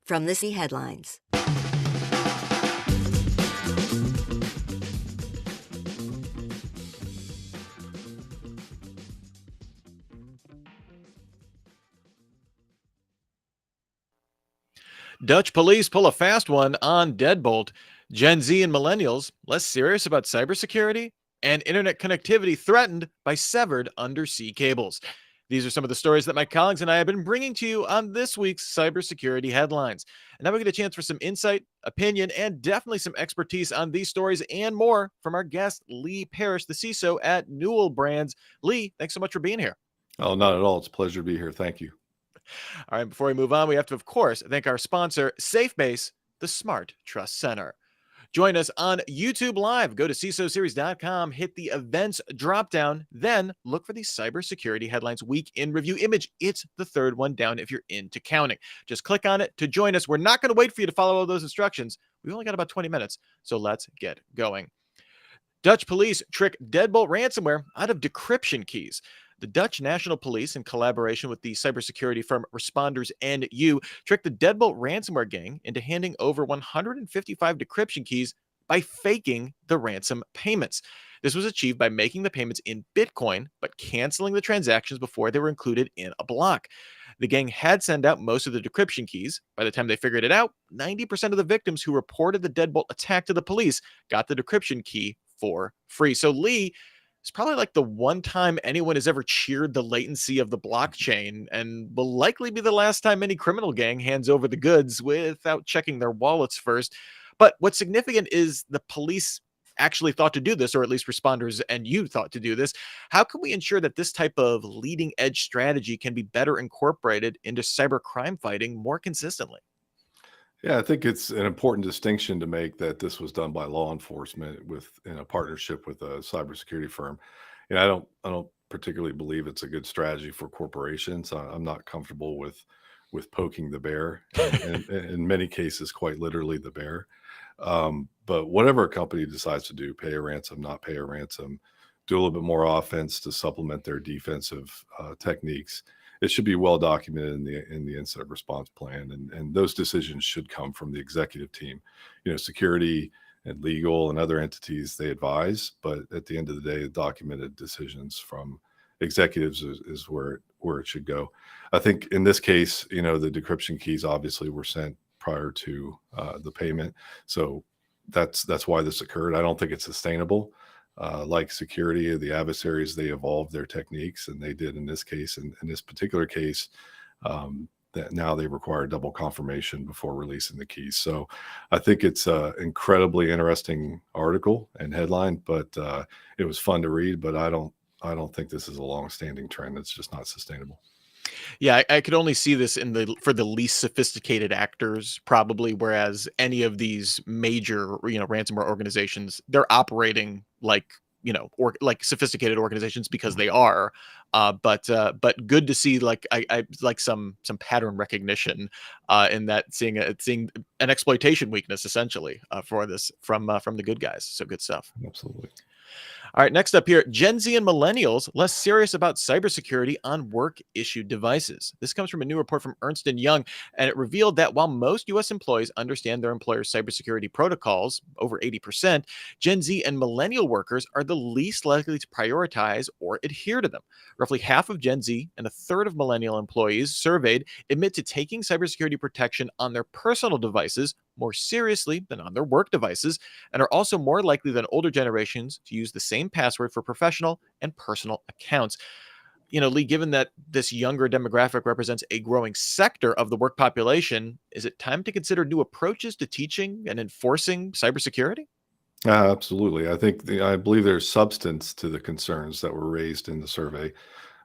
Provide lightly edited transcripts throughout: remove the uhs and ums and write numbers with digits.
From the C headlines. Dutch police pull a fast one on deadbolt. Gen Z and millennials less serious about cybersecurity, and internet connectivity threatened by severed undersea cables. These are some of the stories that my colleagues and I have been bringing to you on this week's cybersecurity headlines. And now we get a chance for some insight, opinion, and definitely some expertise on these stories and more from our guest, Lee Parrish, the CISO at Newell Brands. Lee, thanks so much for being here. Oh, not at all. It's a pleasure to be here. Thank you. All right, before we move on, we have to, of course, thank our sponsor, SafeBase, the Smart Trust Center. Join us on YouTube Live. Go to CISOseries.com, hit the events dropdown, then look for the Cybersecurity Headlines Week in Review image. It's the third one down if you're into counting. Just click on it to join us. We're not going to wait for you to follow all those instructions. We've only got about 20 minutes, so let's get going. Dutch police trick deadbolt ransomware out of decryption keys. The Dutch National Police, in collaboration with the cybersecurity firm Responders and You, tricked the deadbolt ransomware gang into handing over 155 decryption keys by faking the ransom payments. This was achieved by making the payments in Bitcoin, but canceling the transactions before they were included in a block. The gang had sent out most of the decryption keys. By the time they figured it out, 90% of the victims who reported the deadbolt attack to the police got the decryption key for free. So Lee, it's probably like the one time anyone has ever cheered the latency of the blockchain, and will likely be the last time any criminal gang hands over the goods without checking their wallets first. But what's significant is the police actually thought to do this, or at least Responders and You thought to do this. How can we ensure that this type of leading edge strategy can be better incorporated into cyber crime fighting more consistently? Yeah, I think it's an important distinction to make that this was done by law enforcement in a partnership with a cybersecurity firm. And I don't particularly believe it's a good strategy for corporations. I'm not comfortable with poking the bear, and in many cases, quite literally the bear. But whatever a company decides to do, pay a ransom, not pay a ransom, do a little bit more offense to supplement their defensive techniques. It should be well documented in the incident response plan, and those decisions should come from the executive team. Security and legal and other entities, they advise, but at the end of the day, the documented decisions from executives is where it should go. I think in this case, the decryption keys obviously were sent prior to the payment, so that's why this occurred. I don't think it's sustainable. Like security, the adversaries, they evolved their techniques, and they did in this case. And in this particular case, that now they require double confirmation before releasing the keys. So I think it's an incredibly interesting article and headline, but it was fun to read. But I don't think this is a long-standing trend. It's just not sustainable. Yeah, I could only see this for the least sophisticated actors, probably, whereas any of these major, ransomware organizations, they're operating like, or like sophisticated organizations because they are. But good to see, like, I like some pattern recognition in that, seeing an exploitation weakness essentially for this from the good guys. So good stuff. Absolutely. All right, next up here, Gen Z and millennials less serious about cybersecurity on work-issued devices. This comes from a new report from Ernst & Young, and it revealed that while most U.S. employees understand their employer's cybersecurity protocols, over 80%, Gen Z and millennial workers are the least likely to prioritize or adhere to them. Roughly half of Gen Z and a third of millennial employees surveyed admit to taking cybersecurity protection on their personal devices more seriously than on their work devices, and are also more likely than older generations to use the same password for professional and personal accounts. Lee, given that this younger demographic represents a growing sector of the work population, is it time to consider new approaches to teaching and enforcing cybersecurity? Absolutely. I believe there's substance to the concerns that were raised in the survey.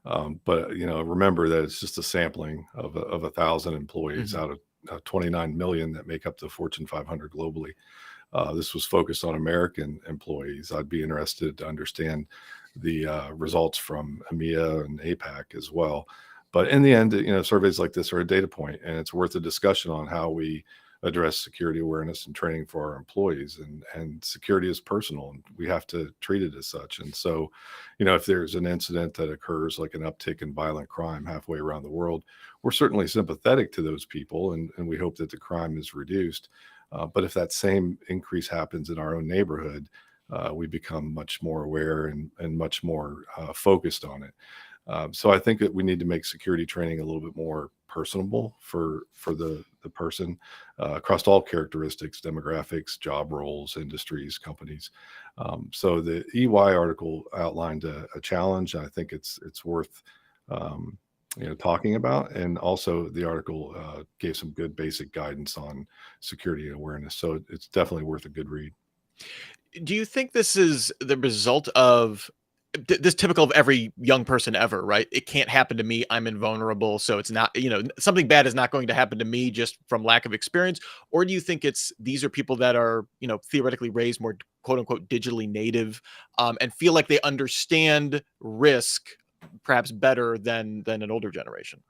But remember that it's just a sampling of 1,000 employees out of 29 million that make up the Fortune 500 globally. This was focused on American employees. I'd be interested to understand the results from EMEA and APAC as well. But in the end, surveys like this are a data point, and it's worth a discussion on how we address security awareness and training for our employees. And security is personal, and we have to treat it as such. And so, if there's an incident that occurs, like an uptick in violent crime halfway around the world, we're certainly sympathetic to those people, and we hope that the crime is reduced. But if that same increase happens in our own neighborhood, we become much more aware and much more focused on it. So I think that we need to make security training a little bit more personable for the person across all characteristics, demographics, job roles, industries, companies. So the EY article outlined a challenge. I think it's worth talking about, and also the article gave some good basic guidance on security awareness. So it's definitely worth a good read. Do you think this is the result of this typical of every young person ever, right? It can't happen to me. I'm invulnerable. So it's not, something bad is not going to happen to me just from lack of experience. Or do you think these are people that are, theoretically raised more quote unquote digitally native, and feel like they understand risk perhaps better than an older generation?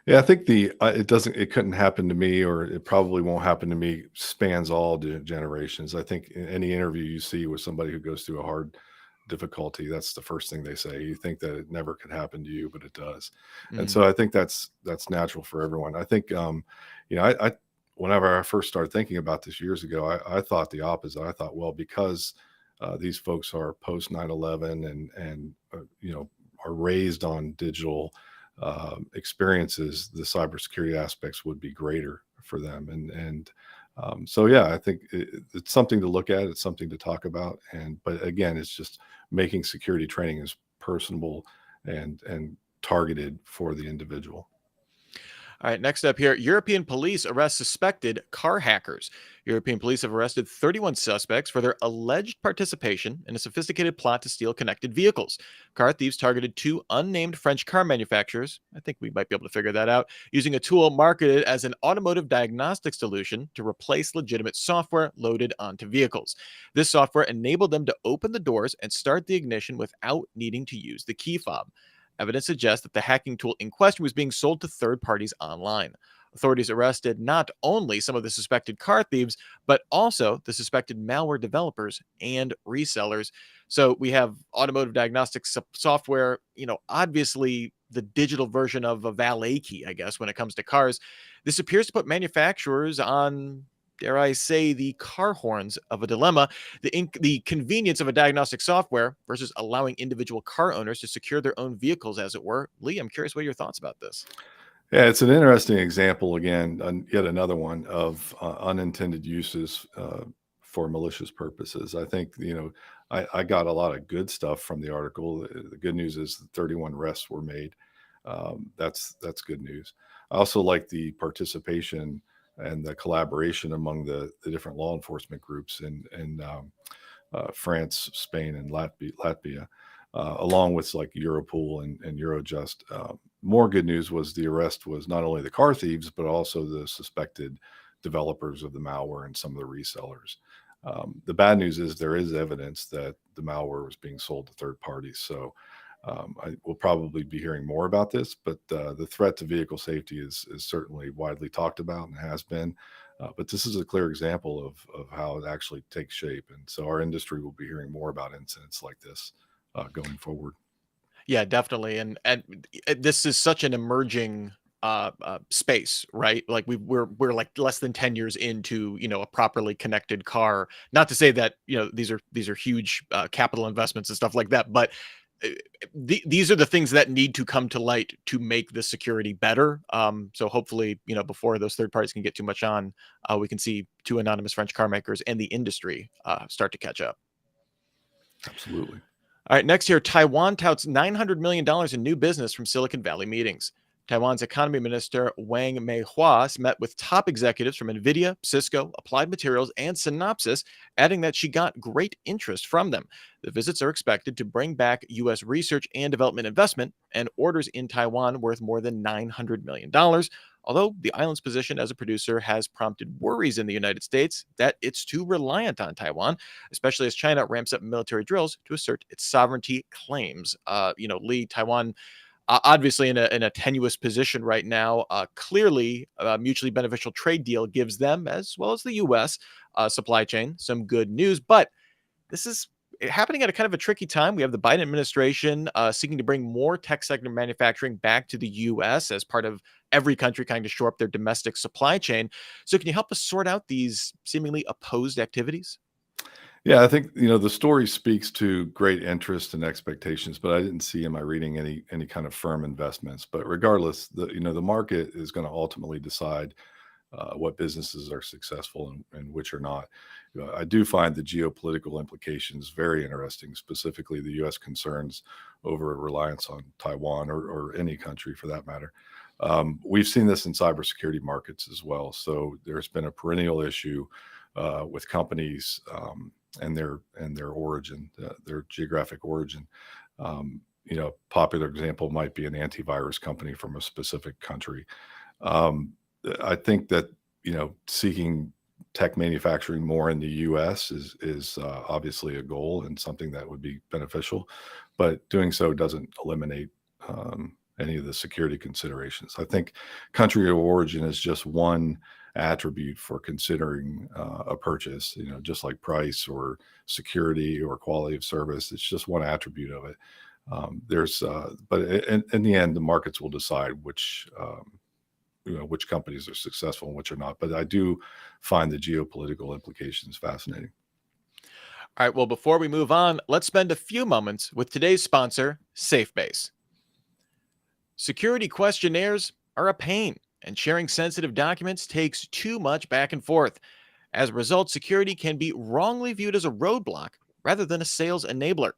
Yeah, I think it couldn't happen to me, or it probably won't happen to me, spans all generations. I think in any interview you see with somebody who goes through a hard difficulty, that's the first thing they say. You think that it never could happen to you, but it does. And Mhm. so I think that's natural for everyone. I think, I whenever I first started thinking about this years ago, I thought the opposite. I thought, well, because these folks are post 9/11 and are raised on digital experiences, the cybersecurity aspects would be greater for them. So yeah, I think it's something to look at. It's something to talk about. But again, it's just making security training as personable and targeted for the individual. All right, next up here, European police arrest suspected car hackers. European police have arrested 31 suspects for their alleged participation in a sophisticated plot to steal connected vehicles. Car thieves targeted two unnamed French car manufacturers. I think we might be able to figure that out, using a tool marketed as an automotive diagnostic solution to replace legitimate software loaded onto vehicles. This software enabled them to open the doors and start the ignition without needing to use the key fob. Evidence suggests that the hacking tool in question was being sold to third parties online. Authorities arrested not only some of the suspected car thieves, but also the suspected malware developers and resellers. So we have automotive diagnostics software, obviously the digital version of a valet key, I guess, when it comes to cars. This appears to put manufacturers on, dare I say, the car horns of a dilemma. The convenience of a diagnostic software versus allowing individual car owners to secure their own vehicles, as it were. Lee, I'm curious what are your thoughts about this. Yeah, it's an interesting example again, yet another one of unintended uses for malicious purposes. I think I got a lot of good stuff from the article. The good news is that 31 arrests were made. That's good news. I also like the participation and the collaboration among the different law enforcement groups in France, Spain, and Latvia, along with like Europol and Eurojust. More good news was the arrest was not only the car thieves, but also the suspected developers of the malware and some of the resellers. The bad news is there is evidence that the malware was being sold to third parties. So I will probably be hearing more about this, but the threat to vehicle safety is certainly widely talked about and has been. But this is a clear example of how it actually takes shape. And so our industry will be hearing more about incidents like this going forward. Yeah, definitely. And this is such an emerging space, right? Like we're like less than 10 years into, a properly connected car. Not to say that, these are huge capital investments and stuff like that, but uh, these are the things that need to come to light to make the security better. So hopefully, before those third parties can get too much on, we can see two anonymous French car makers and the industry start to catch up. Absolutely. All right, next here, Taiwan touts $900 million in new business from Silicon Valley meetings. Taiwan's economy minister Wang Meihua met with top executives from NVIDIA, Cisco, Applied Materials, and Synopsys, adding that she got great interest from them. The visits are expected to bring back U.S. research and development investment and orders in Taiwan worth more than $900 million. Although the island's position as a producer has prompted worries in the United States that it's too reliant on Taiwan, especially as China ramps up military drills to assert its sovereignty claims. Lee, Taiwan Obviously, in a tenuous position right now. Clearly, a mutually beneficial trade deal gives them, as well as the U.S. Supply chain, some good news. But this is happening at a kind of a tricky time. We have the Biden administration seeking to bring more tech sector manufacturing back to the U.S. as part of every country kind of shore up their domestic supply chain. So, can you help us sort out these seemingly opposed activities? Yeah, I think, the story speaks to great interest and expectations, but I didn't see in my reading any kind of firm investments. But regardless, the market is going to ultimately decide what businesses are successful and which are not. I do find the geopolitical implications very interesting, specifically the U.S. concerns over reliance on Taiwan or any country for that matter. We've seen this in cybersecurity markets as well. So there's been a perennial issue with companies and their origin, their geographic origin. Popular example might be an antivirus company from a specific country. Um, I think that seeking tech manufacturing more in the U.S. is obviously a goal and something that would be beneficial, but doing so doesn't eliminate any of the security considerations. I think country of origin is just one attribute for considering a purchase. Just like price or security or quality of service, it's just one attribute of it. But in the end, the markets will decide which companies are successful and which are not. But I do find the geopolitical implications fascinating. All right. Well, before we move on, let's spend a few moments with today's sponsor, SafeBase. Security questionnaires are a pain, and sharing sensitive documents takes too much back and forth. As a result, security can be wrongly viewed as a roadblock rather than a sales enabler.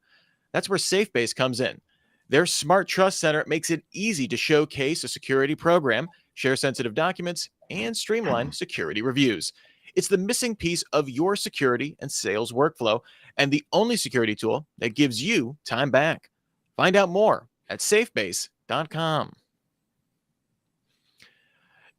That's where SafeBase comes in. Their Smart Trust Center makes it easy to showcase a security program, share sensitive documents, and streamline security reviews. It's the missing piece of your security and sales workflow, and the only security tool that gives you time back. Find out more at safebase.com.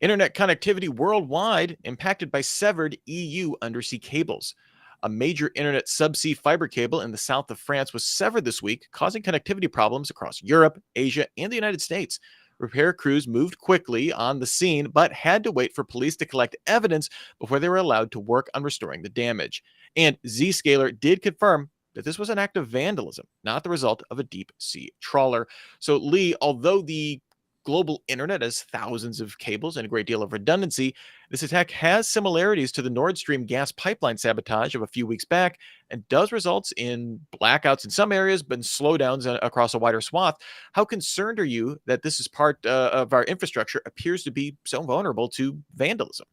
Internet connectivity worldwide impacted by severed EU undersea cables. A major internet subsea fiber cable in the south of France was severed this week, causing connectivity problems across Europe, Asia, and the United States. Repair crews moved quickly on the scene, but had to wait for police to collect evidence before they were allowed to work on restoring the damage. And Zscaler did confirm that this was an act of vandalism, not the result of a deep sea trawler. So, Lee, although the global internet has thousands of cables and a great deal of redundancy, this attack has similarities to the Nord Stream gas pipeline sabotage of a few weeks back and does result in blackouts in some areas, but in slowdowns across a wider swath. How concerned are you that this is part of our infrastructure appears to be so vulnerable to vandalism?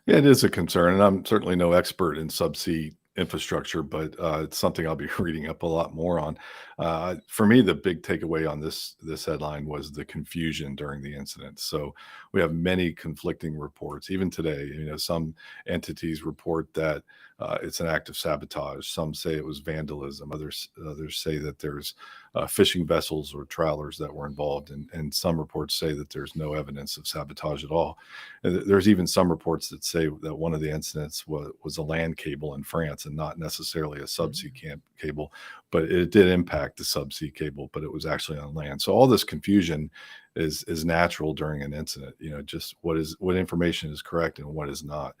Yeah, it is a concern, and I'm certainly no expert in subsea infrastructure, but it's something I'll be reading up a lot more on. For me, the big takeaway on this headline was the confusion during the incident. So we have many conflicting reports, even today. Some entities report that it's an act of sabotage. Some say it was vandalism. Others say that there's fishing vessels or trawlers that were involved, and some reports say that there's no evidence of sabotage at all. And there's even some reports that say that one of the incidents was a land cable in France and not necessarily a subsea cable, but it did impact the subsea cable, but it was actually on land. So all this confusion is natural during an incident. Just what information is correct and what is not.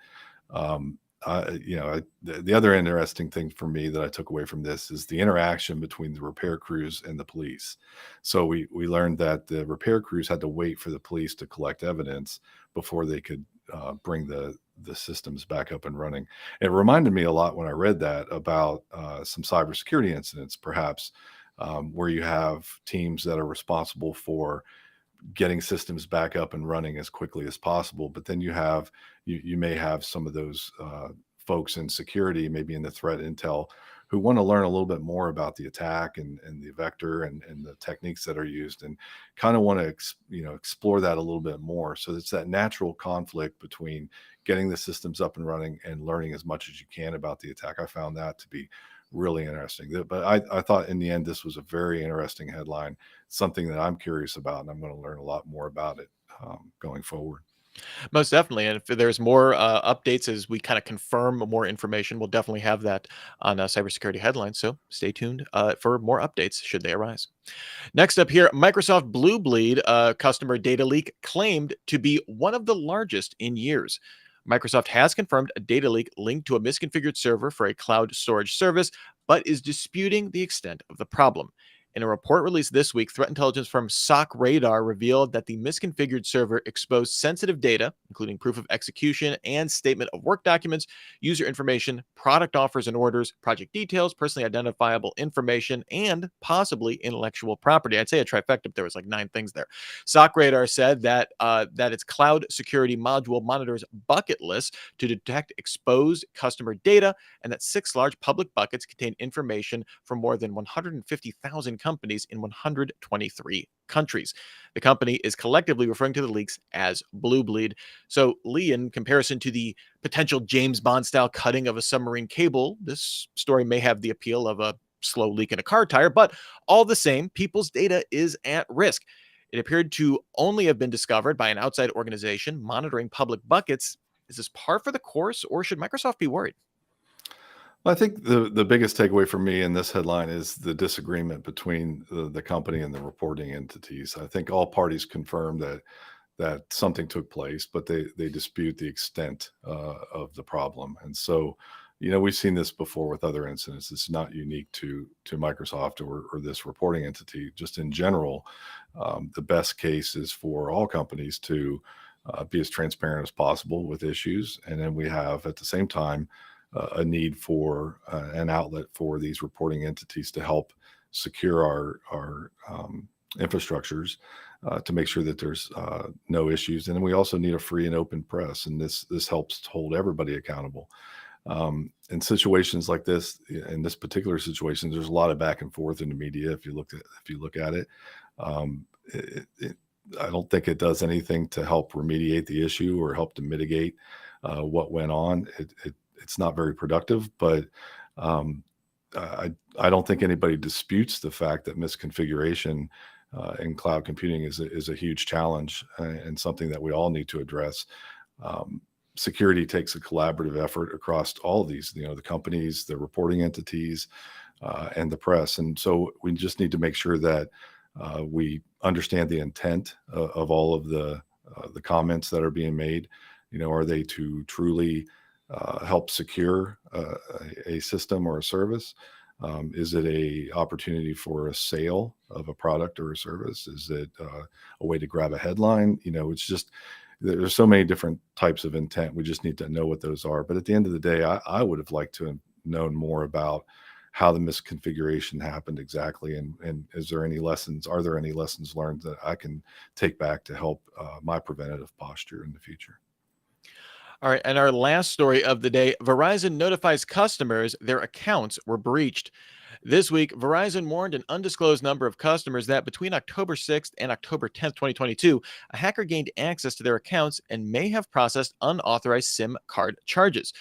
The other interesting thing for me that I took away from this is the interaction between the repair crews and the police. So we learned that the repair crews had to wait for the police to collect evidence before they could bring the systems back up and running. It reminded me a lot when I read that about some cybersecurity incidents, perhaps, where you have teams that are responsible for getting systems back up and running as quickly as possible. But then you may have some of those folks in security, maybe in the threat intel, who want to learn a little bit more about the attack and the vector and the techniques that are used, and kind of want to explore that a little bit more. So it's that natural conflict between getting the systems up and running and learning as much as you can about the attack. I found that to be really interesting. But I thought in the end, this was a very interesting headline, something that I'm curious about, and I'm going to learn a lot more about it going forward. Most definitely. And if there's more updates as we kind of confirm more information, we'll definitely have that on cybersecurity headlines. So stay tuned for more updates should they arise. Next up here, Microsoft Blue Bleed customer data leak claimed to be one of the largest in years. Microsoft has confirmed a data leak linked to a misconfigured server for a cloud storage service, but is disputing the extent of the problem. In a report released this week, threat intelligence firm SOC Radar revealed that the misconfigured server exposed sensitive data, including proof of execution and statement of work documents, user information, product offers and orders, project details, personally identifiable information, and possibly intellectual property. I'd say a trifecta, but there was like 9 things there. SOC Radar said that its cloud security module monitors bucket lists to detect exposed customer data, and that 6 large public buckets contain information from more than 150,000 companies in 123 countries. The company is collectively referring to the leaks as Blue Bleed. So, Lee, in comparison to the potential James Bond style cutting of a submarine cable, this story may have the appeal of a slow leak in a car tire, but all the same, people's data is at risk. It appeared to only have been discovered by an outside organization monitoring public buckets. Is this par for the course, or should Microsoft be worried? Well, I think the biggest takeaway for me in this headline is the disagreement between the company and the reporting entities. I think all parties confirm that something took place, but they dispute the extent of the problem. And so, we've seen this before with other incidents. It's not unique to Microsoft or this reporting entity. Just in general, the best case is for all companies to be as transparent as possible with issues, and then we have at the same time a need for an outlet for these reporting entities to help secure our infrastructures to make sure that there's no issues. And then we also need a free and open press, and this helps hold everybody accountable. In situations like this, in this particular situation, there's a lot of back and forth in the media. If you look at it, um, I don't think it does anything to help remediate the issue or help to mitigate what went on. It's not very productive, but um, I don't think anybody disputes the fact that misconfiguration in cloud computing is a huge challenge and something that we all need to address. Um, Security takes a collaborative effort across all of these, the companies, the reporting entities, and the press. And so we just need to make sure that we understand the intent of all of the comments that are being made. Are they to truly help secure a system or a service? Is it a opportunity for a sale of a product or a service? Is it a way to grab a headline? It's just there's so many different types of intent. We just need to know what those are. But at the end of the day, I would have liked to have known more about how the misconfiguration happened exactly, and is there any lessons? Are there any lessons learned that I can take back to help my preventative posture in the future? All right. And our last story of the day, Verizon notifies customers their accounts were breached. This week, Verizon warned an undisclosed number of customers that between October 6th and October 10th, 2022, a hacker gained access to their accounts and may have processed unauthorized SIM card charges.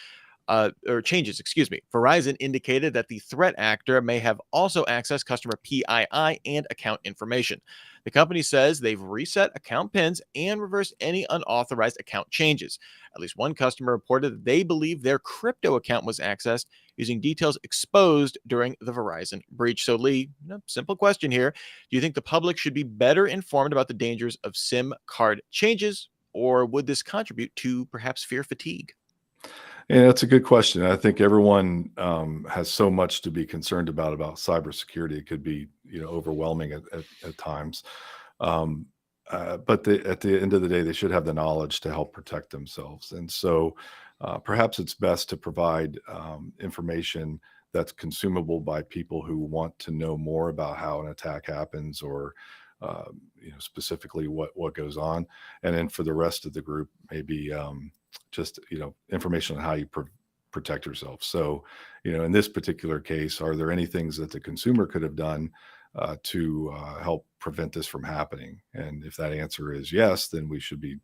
Or changes, excuse me. Verizon indicated that the threat actor may have also accessed customer PII and account information. The company says they've reset account pins and reversed any unauthorized account changes. At least one customer reported that they believe their crypto account was accessed using details exposed during the Verizon breach. So, Lee, simple question here. Do you think the public should be better informed about the dangers of SIM card changes, or would this contribute to perhaps fear fatigue? Yeah, that's a good question. I think everyone has so much to be concerned about cybersecurity. It could be overwhelming at times. Um, but at the end of the day, they should have the knowledge to help protect themselves. And so perhaps it's best to provide information that's consumable by people who want to know more about how an attack happens, or specifically what goes on. And then for the rest of the group, maybe just information on how you protect yourself. So in this particular case, are there any things that the consumer could have done to help prevent this from happening? And if that answer is yes, then we should be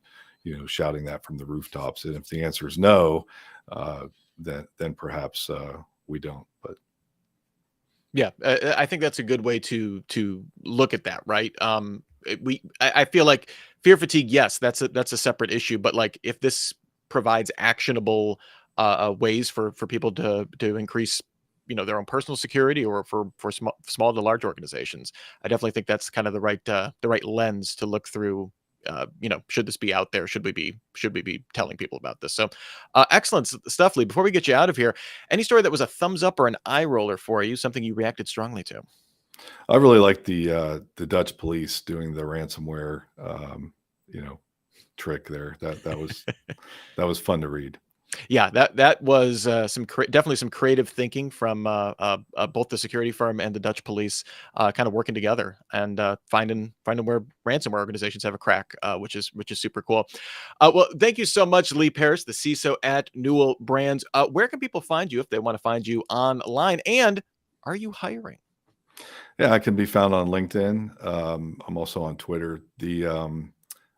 shouting that from the rooftops. And if the answer is no, then perhaps we don't. But Yeah, I think that's a good way to look at that, right? I feel like fear fatigue, yes, that's a separate issue, but like if this provides actionable ways for people to increase, their own personal security, or for small to large organizations, I definitely think that's kind of the right lens to look through. Should this be out there? Should we be telling people about this? So, excellent stuff, Lee. Before we get you out of here, any story that was a thumbs up or an eye roller for you, something you reacted strongly to? I really like the Dutch police doing the ransomware, you know, trick there. That was fun to read. Yeah, that was definitely some creative thinking from both the security firm and the Dutch police, kind of working together and finding where ransomware organizations have a crack, which is super cool. Well, thank you so much, Lee Parrish, the CISO at Newell Brands. Where can people find you if they want to find you online? And are you hiring? Yeah, I can be found on LinkedIn. I'm also on Twitter.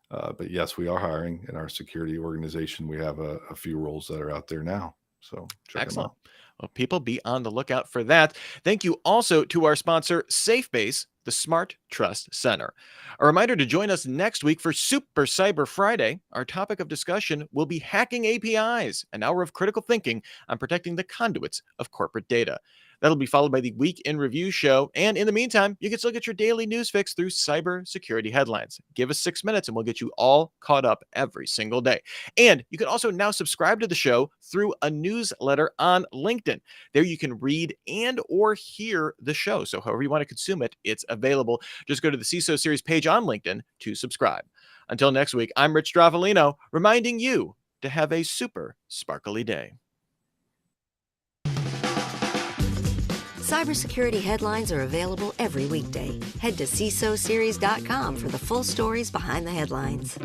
But yes, we are hiring in our security organization. We have a few roles that are out there now. So check them Excellent. out. Well, people, be on the lookout for that. Thank you also to our sponsor, SafeBase, the Smart Trust Center. A reminder to join us next week for Super Cyber Friday. Our topic of discussion will be hacking APIs, an hour of critical thinking on protecting the conduits of corporate data. That'll be followed by the Week in Review show. And in the meantime, you can still get your daily news fix through cybersecurity headlines. Give us 6 minutes and we'll get you all caught up every single day. And you can also now subscribe to the show through a newsletter on LinkedIn. There you can read and or hear the show. So however you want to consume it, it's available. Just go to the CISO Series page on LinkedIn to subscribe. Until next week, I'm Rich Stroffolino, reminding you to have a super sparkly day. Cybersecurity headlines are available every weekday. Head to CISOseries.com for the full stories behind the headlines.